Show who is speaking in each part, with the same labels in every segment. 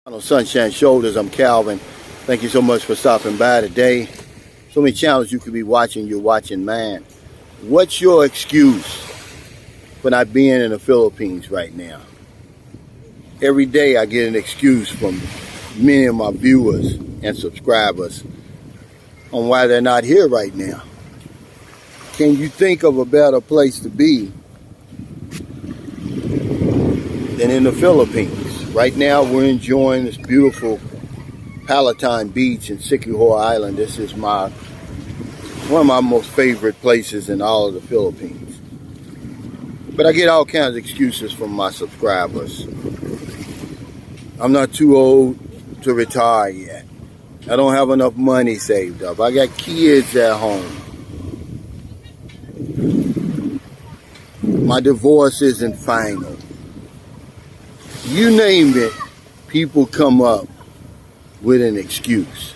Speaker 1: On Sunshine Shoulders, I'm Calvin. Thank you so much for stopping by today. So many channels you could be watching, you're watching mine. What's your excuse for not being in the Philippines right now? Every day I get an excuse from many of my viewers and subscribers on why they're not here right now. Can you think of a better place to be than in the Philippines? Right now we're enjoying this beautiful Palatine Beach in Siquijor Island. This is one of my most favorite places in all of the Philippines. But I get all kinds of excuses from my subscribers. I'm not too old to retire yet. I don't have enough money saved up. I got kids at home. My divorce isn't final. You name it, people come up with an excuse.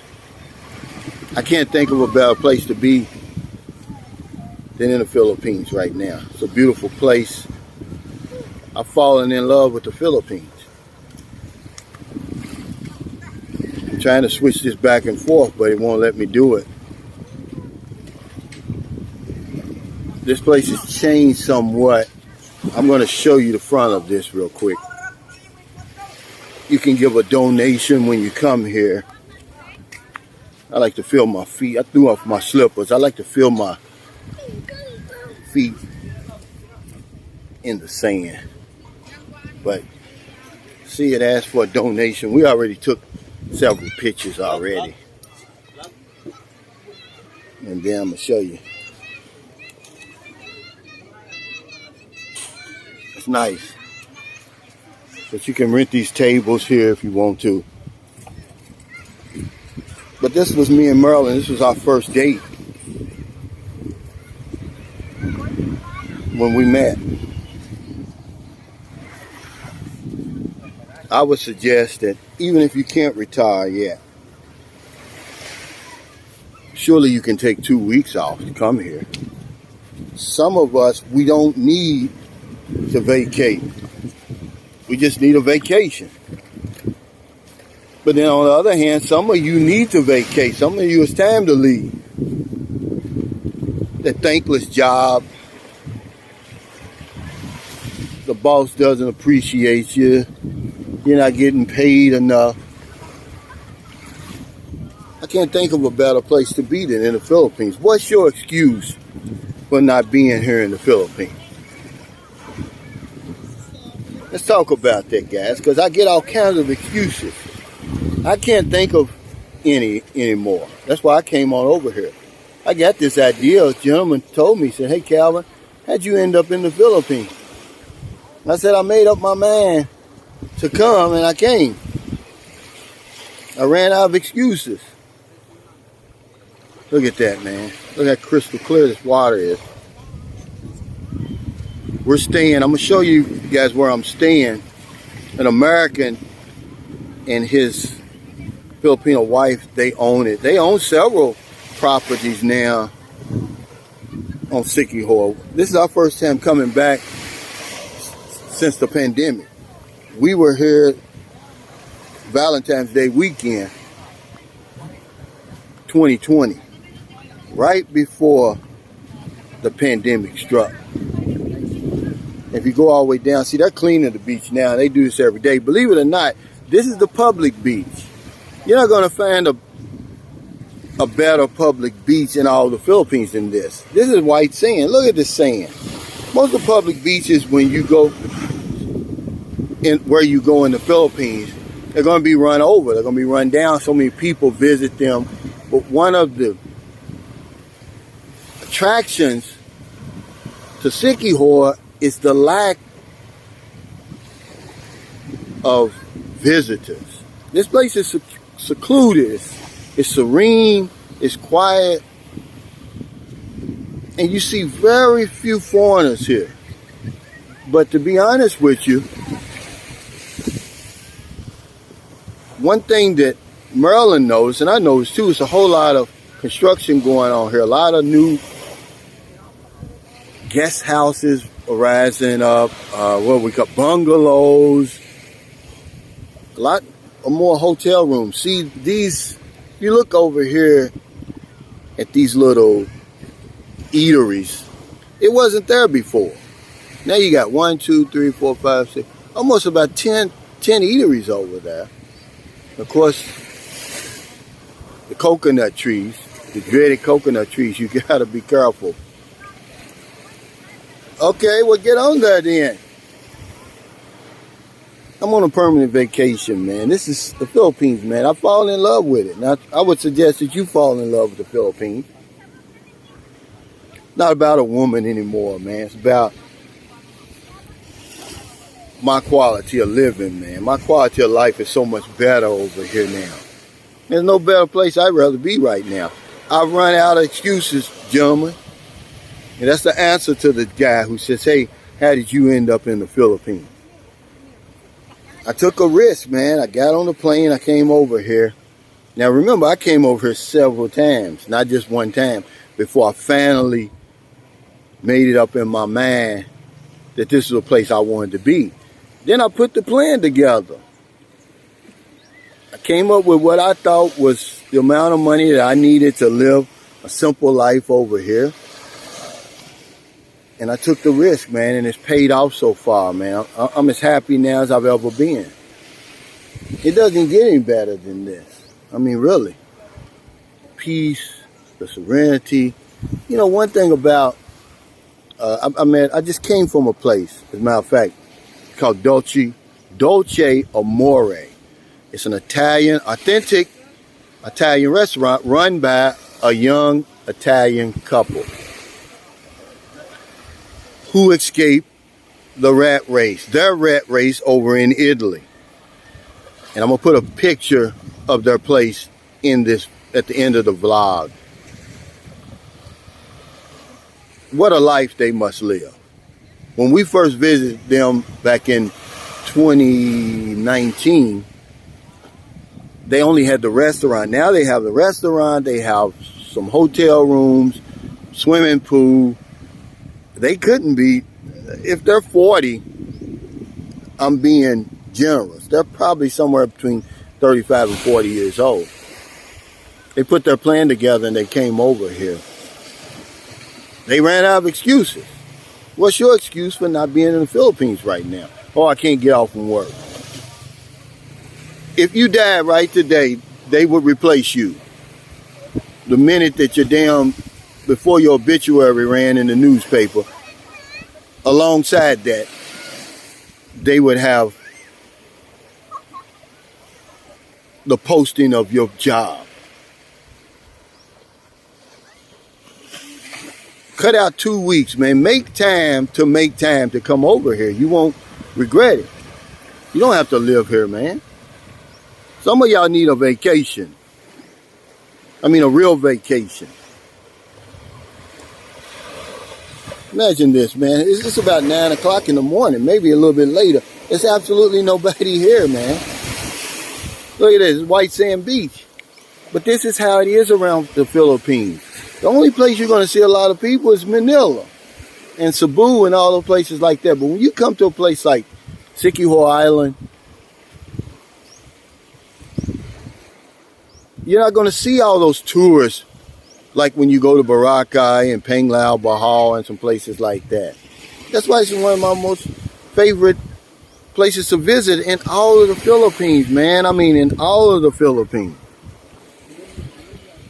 Speaker 1: I can't think of a better place to be than in the Philippines right now. It's a beautiful place. I've fallen in love with the Philippines. I'm trying to switch this back and forth, but it won't let me do it. This place has changed somewhat. I'm going to show you the front of this real quick. You can give a donation when you come here. I like to feel my feet. I threw off my slippers. I like to feel my feet in the sand. But see, it asked for a donation. We already took several pictures already. And then I'm going to show you. It's nice. But you can rent these tables here if you want to. But this was me and Merlin. This was our first date when we met. I would suggest that even if you can't retire yet, surely you can take 2 weeks off to come here. Some of us, we don't need to vacate. We just need a vacation. But then on the other hand, some of you need to vacate. Some of you, it's time to leave. That thankless job. The boss doesn't appreciate you. You're not getting paid enough. I can't think of a better place to be than in the Philippines. What's your excuse for not being here in the Philippines? Let's talk about that, guys, because I get all kinds of excuses. I can't think of any anymore. That's why I came on over here. I got this idea. A gentleman told me, he said, "Hey, Calvin, how'd you end up in the Philippines?" I said, "I made up my mind to come, and I came. I ran out of excuses." Look at that, man. Look how crystal clear this water is. We're staying, I'm going to show you guys where I'm staying. An American and his Filipino wife, they own it. They own several properties now on Siquijor. This is our first time coming back since the pandemic. We were here Valentine's Day weekend 2020, right before the pandemic struck. If you go all the way down, see, they're cleaning the beach now. They do this every day. Believe it or not, this is the public beach. You're not going to find a better public beach in all the Philippines than this. This is white sand. Look at this sand. Most of the public beaches, when you go where you go in the Philippines, they're going to be run over. They're going to be run down. So many people visit them. But one of the attractions to Siquijor is the lack of visitors. This place is secluded. It's serene. It's quiet. And you see very few foreigners here. But to be honest with you, one thing that Merlin knows, and I noticed too, is a whole lot of construction going on here. A lot of new guest houses rising up, what we call bungalows. A lot more hotel rooms. See, these, you look over here at these little eateries, it wasn't there before. Now you got 1, 2, 3, 4, 5, 6, almost about 10 eateries over there. Of course, the coconut trees, the dreaded coconut trees, you gotta be careful. Okay, well, get on there then. I'm on a permanent vacation, man. This is the Philippines, man. I fall in love with it. Now, I would suggest that you fall in love with the Philippines. Not about a woman anymore, man. It's about my quality of living, man. My quality of life is so much better over here now. There's no better place I'd rather be right now. I've run out of excuses, gentlemen. And that's the answer to the guy who says, hey, how did you end up in the Philippines? I took a risk, man. I got on the plane. I came over here. Now, remember, I came over here several times, not just one time, before I finally made it up in my mind that this is a place I wanted to be. Then I put the plan together. I came up with what I thought was the amount of money that I needed to live a simple life over here. And I took the risk, man, and it's paid off so far, man. I'm as happy now as I've ever been. It doesn't get any better than this. I mean, really. Peace, the serenity. You know, one thing about, I just came from a place, as a matter of fact, called Dolce Amore. It's an authentic Italian restaurant run by a young Italian couple who escaped their rat race over in Italy. And I'm gonna put a picture of their place in this at the end of the vlog. What a life they must live. When we first visited them back in 2019, they only had the restaurant. Now they have the restaurant, they have some hotel rooms, swimming pool. They couldn't be, if they're 40, I'm being generous. They're probably somewhere between 35 and 40 years old. They put their plan together and they came over here. They ran out of excuses. What's your excuse for not being in the Philippines right now? Oh, I can't get off from work. If you died right today, they would replace you. The minute that you're down, before your obituary ran in the newspaper, alongside that, they would have the posting of your job. Cut out 2 weeks, man. Make time to come over here. You won't regret it. You don't have to live here, man. Some of y'all need a vacation. I mean, a real vacation. Imagine this, man. It's about 9 o'clock in the morning, maybe a little bit later. There's absolutely nobody here, man. Look at this, it's White Sand Beach. But this is how it is around the Philippines. The only place you're going to see a lot of people is Manila and Cebu and all those places like that. But when you come to a place like Siquijor Island, you're not going to see all those tourists like when you go to Boracay and Panglao, Bohol, and some places like that. That's why it's one of my most favorite places to visit in all of the Philippines, man. I mean, in all of the Philippines.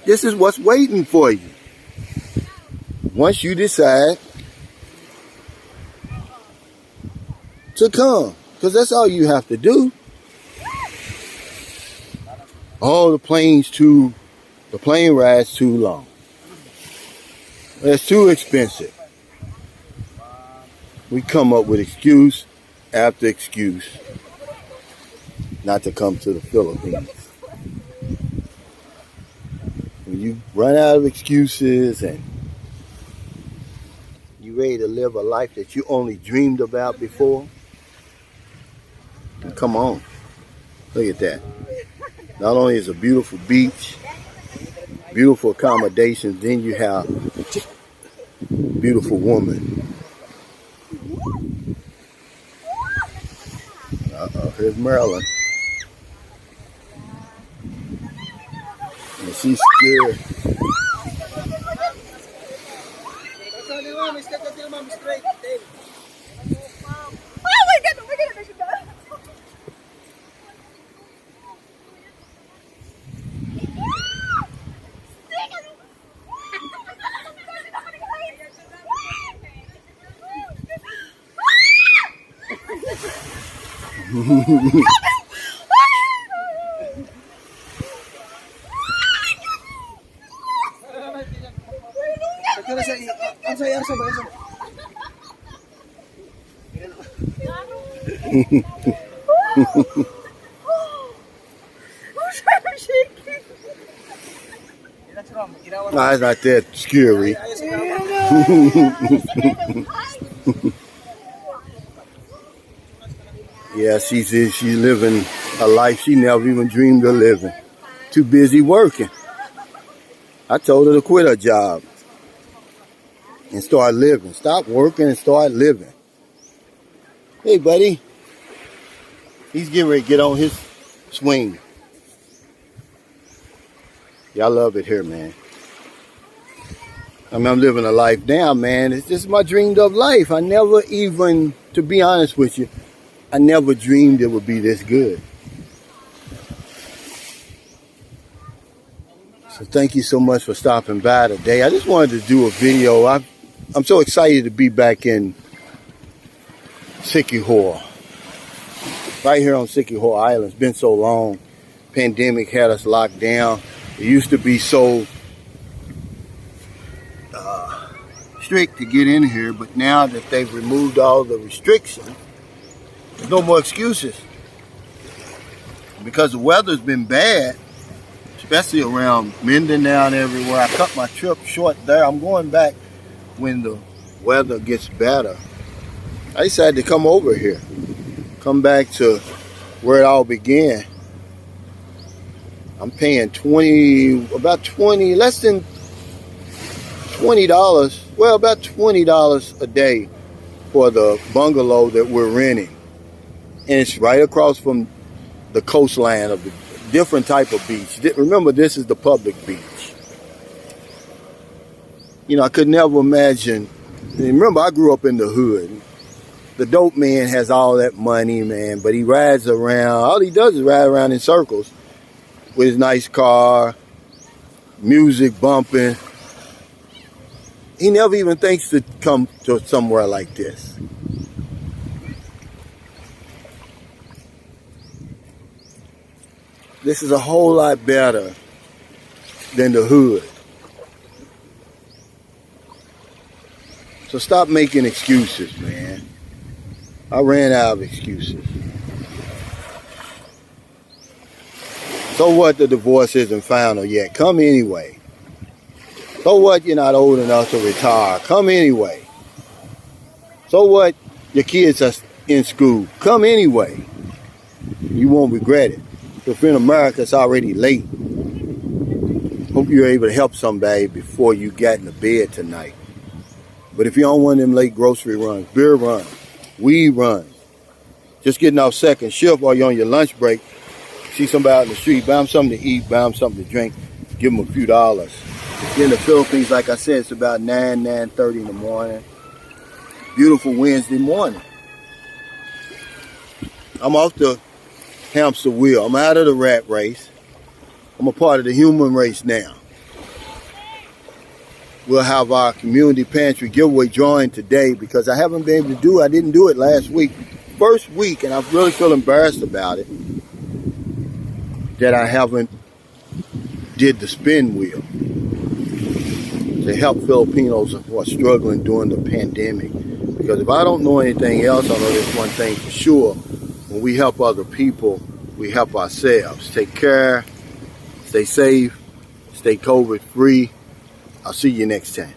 Speaker 1: This is what's waiting for you. Once you decide to come, because that's all you have to do. Oh, the plane ride's too long. It's too expensive. We come up with excuse after excuse not to come to the Philippines. When you run out of excuses and you ready to live a life that you only dreamed about before, come on. Look at that. Not only is a beautiful beach, beautiful accommodations, then you have beautiful woman. Here's Marilyn. And she's scared. Nah, it's not that scary. Yeah, she's living a life she never even dreamed of living. Too busy working. I told her to quit her job and start living. Stop working and start living. Hey, buddy. He's getting ready to get on his swing. Y'all love it here, man. I mean, I'm living a life now, man. It's just my dreamed of life. I never even, to be honest with you, I never dreamed it would be this good. So thank you so much for stopping by today. I just wanted to do a video. I'm so excited to be back in Siquijor. Right here on Siquijor Island. It's been so long. Pandemic had us locked down. It used to be so strict to get in here, but now that they've removed all the restrictions, there's no more excuses. Because the weather's been bad, especially around Mindanao and everywhere. I cut my trip short there. I'm going back when the weather gets better. I decided to come over here. Come back to where it all began. I'm paying less than $20, well, about $20 a day for the bungalow that we're renting. And it's right across from the coastline of the different type of beach. Remember, this is the public beach. You know, I could never imagine. Remember, I grew up in the hood. The dope man has all that money, man, but he rides around. All he does is ride around in circles with his nice car, music bumping. He never even thinks to come to somewhere like this. This is a whole lot better than the hood. So stop making excuses, man. I ran out of excuses. So what the divorce isn't final yet? Come anyway. So what you're not old enough to retire? Come anyway. So what your kids are in school? Come anyway. You won't regret it. If in America it's already late. Hope you're able to help somebody before you get in the bed tonight. But if you don't want them late grocery runs, beer runs, weed runs, just getting off second shift while you're on your lunch break, see somebody out in the street, buy them something to eat, buy them something to drink, give them a few dollars. In the Philippines, like I said, it's about 9:30 in the morning. Beautiful Wednesday morning. I'm off the hamster wheel. I'm out of the rat race. I'm a part of the human race now. We'll have our community pantry giveaway drawing today because I haven't been able to do it. I didn't do it last week. First week, and I really feel embarrassed about it, that I haven't did the spin wheel to help Filipinos who are struggling during the pandemic. Because if I don't know anything else, I know this one thing for sure. When we help other people, we help ourselves. Take care, stay safe, stay COVID free. I'll see you next time.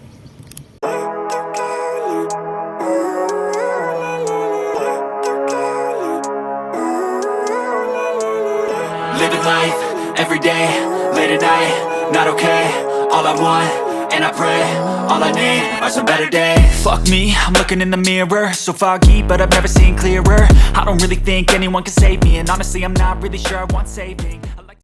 Speaker 2: Living life, every day, late at night, not okay. All I want, and I pray, all I need are some better days. Fuck me, I'm looking in the mirror, so foggy, but I've never seen clearer. I don't really think anyone can save me, and honestly I'm not really sure I want saving.